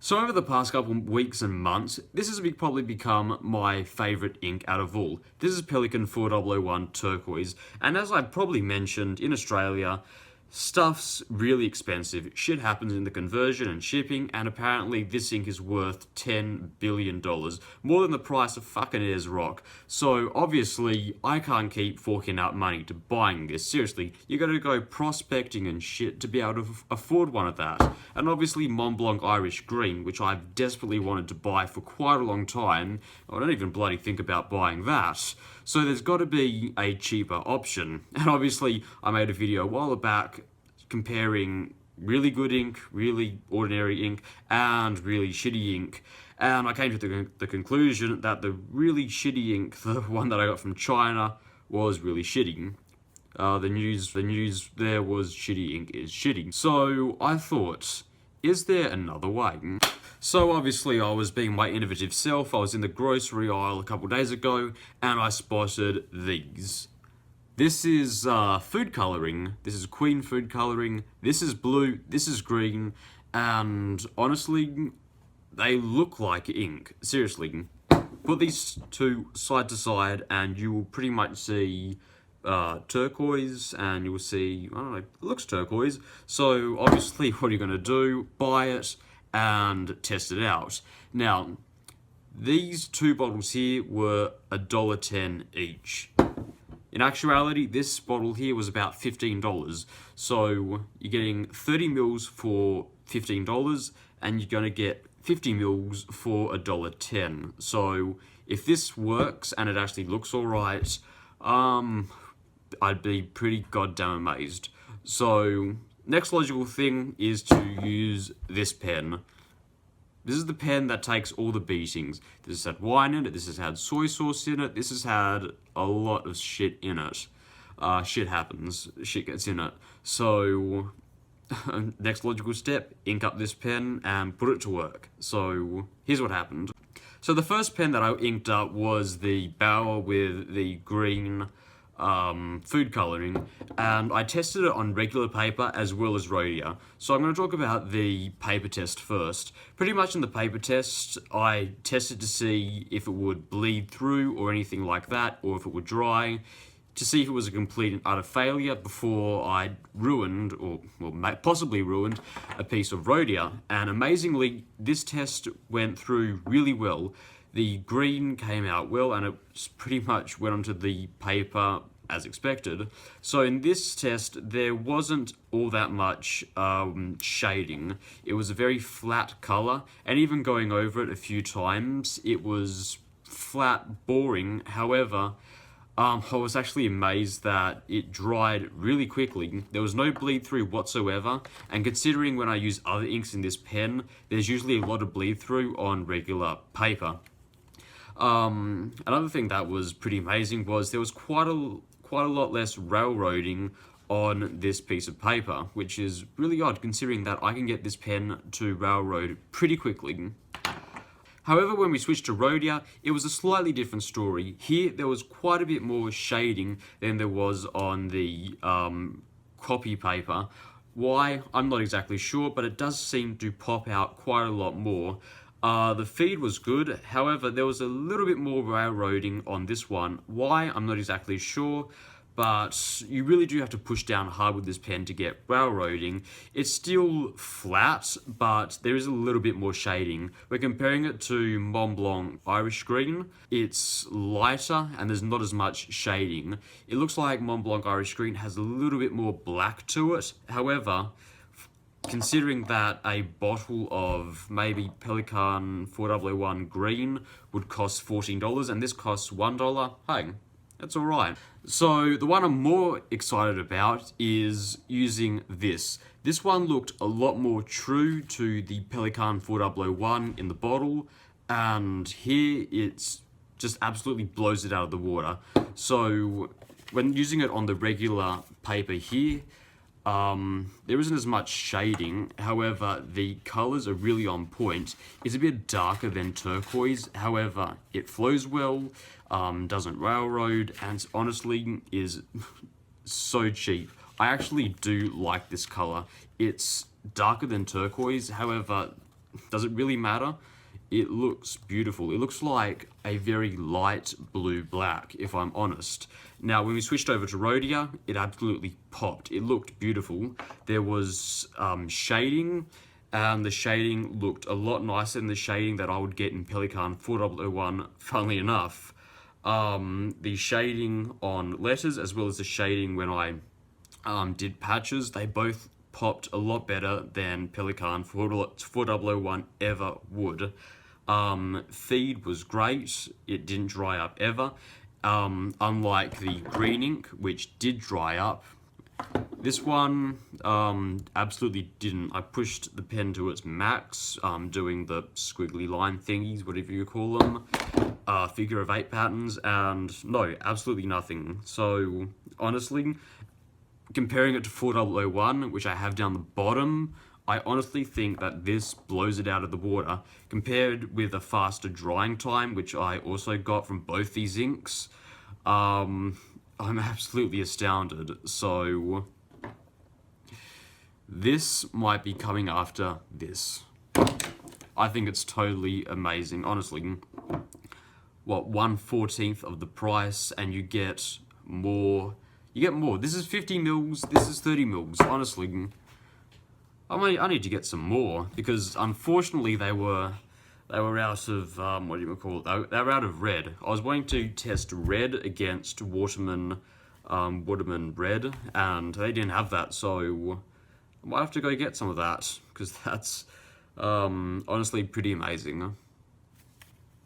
So over the past couple of weeks and months, this has probably become my favourite ink out of all. This is Pelikan 4001 Turquoise, and as I've probably mentioned, in Australia, stuff's really expensive. Shit happens in the conversion and shipping, and apparently this ink is worth $10 billion, more than the price of fucking Ayers Rock. So obviously, I can't keep forking out money to buying this. Seriously, you gotta go prospecting and shit to be able to afford one of that. And obviously Montblanc Irish Green, which I've desperately wanted to buy for quite a long time. I don't even bloody think about buying that. So there's got to be a cheaper option. And obviously I made a video a while back comparing really good ink, really ordinary ink, and really shitty ink. And I came to the conclusion that the really shitty ink, the one that I got from China, was really shitty. The news there was shitty ink is shitty. So I thought, is there another way? So obviously I was being my innovative self. I was in the grocery aisle a couple days ago and I spotted these. This is food colouring. This is Queen food colouring. This is blue. This is green. And honestly, they look like ink. Seriously. Put these two side to side and you will pretty much see turquoise, and you'll see, I don't know, it looks turquoise. So obviously what are you going to do? Buy it and test it out. Now, these two bottles here were $1.10 each. In actuality, this bottle here was about $15. So you're getting 30 mils for $15 and you're going to get 50 mils for $1.10. So if this works and it actually looks alright, I'd be pretty goddamn amazed. So next logical thing is to use this pen. This is the pen that takes all the beatings. This has had wine in it, this has had soy sauce in it, this has had a lot of shit in it. Shit happens, shit gets in it. So, next logical step, ink up this pen and put it to work. So, here's what happened. So the first pen that I inked up was the Bauer with the green food colouring, and I tested it on regular paper as well as Rhodia. So I'm going to talk about the paper test first. Pretty much in the paper test, I tested to see if it would bleed through or anything like that, or if it would dry, to see if it was a complete and utter failure before I ruined, or well, possibly ruined, a piece of Rhodia. And amazingly, this test went through really well. The green came out well, and it pretty much went onto the paper as expected. So in this test, there wasn't all that much shading. It was a very flat colour, and even going over it a few times, it was flat, boring. However, I was actually amazed that it dried really quickly. There was no bleed through whatsoever, and considering when I use other inks in this pen, there's usually a lot of bleed through on regular paper. Another thing that was pretty amazing was there was quite a lot less railroading on this piece of paper, which is really odd considering that I can get this pen to railroad pretty quickly. However, when we switched to Rhodia, it was a slightly different story. Here, there was quite a bit more shading than there was on the copy paper. Why? I'm not exactly sure, but it does seem to pop out quite a lot more. The feed was good, however, there was a little bit more railroading on this one. Why? I'm not exactly sure, but you really do have to push down hard with this pen to get railroading. It's still flat, but there is a little bit more shading. We're comparing it to Montblanc Irish Green. It's lighter and there's not as much shading. It looks like Montblanc Irish Green has a little bit more black to it. However, considering that a bottle of maybe Pelikan 4001 green would cost $14 and this costs $1, hey, that's alright. So the one I'm more excited about is using this. This one looked a lot more true to the Pelikan 4001 in the bottle, and here it's just absolutely blows it out of the water. So when using it on the regular paper here, there isn't as much shading. However, the colours are really on point. It's a bit darker than turquoise, however, it flows well, doesn't railroad, and honestly is so cheap. I actually do like this colour. It's darker than turquoise, however, does it really matter? It looks beautiful. It looks like a very light blue-black, if I'm honest. Now, when we switched over to Rhodia, it absolutely popped. It looked beautiful. There was shading, and the shading looked a lot nicer than the shading that I would get in Pelikan 4001, funnily enough. The shading on letters, as well as the shading when I did patches, they both popped a lot better than Pelikan 4001 ever would. Feed was great. It didn't dry up ever. Unlike the green ink, which did dry up. This one absolutely didn't. I pushed the pen to its max, doing the squiggly line thingies, whatever you call them, figure of 8 patterns, and no, absolutely nothing. So, honestly, comparing it to 4001, which I have down the bottom, I honestly think that this blows it out of the water. Compared with a faster drying time, which I also got from both these inks, I'm absolutely astounded. So, this might be coming after this. I think it's totally amazing, honestly. What, 1/14 of the price, and you get more. You get more. This is 50 mils, this is 30 mils, honestly. I need to get some more, because unfortunately they were out of, what do you call it? They were out of red. I was wanting to test red against Waterman red, and they didn't have that, so I might have to go get some of that, because that's honestly pretty amazing.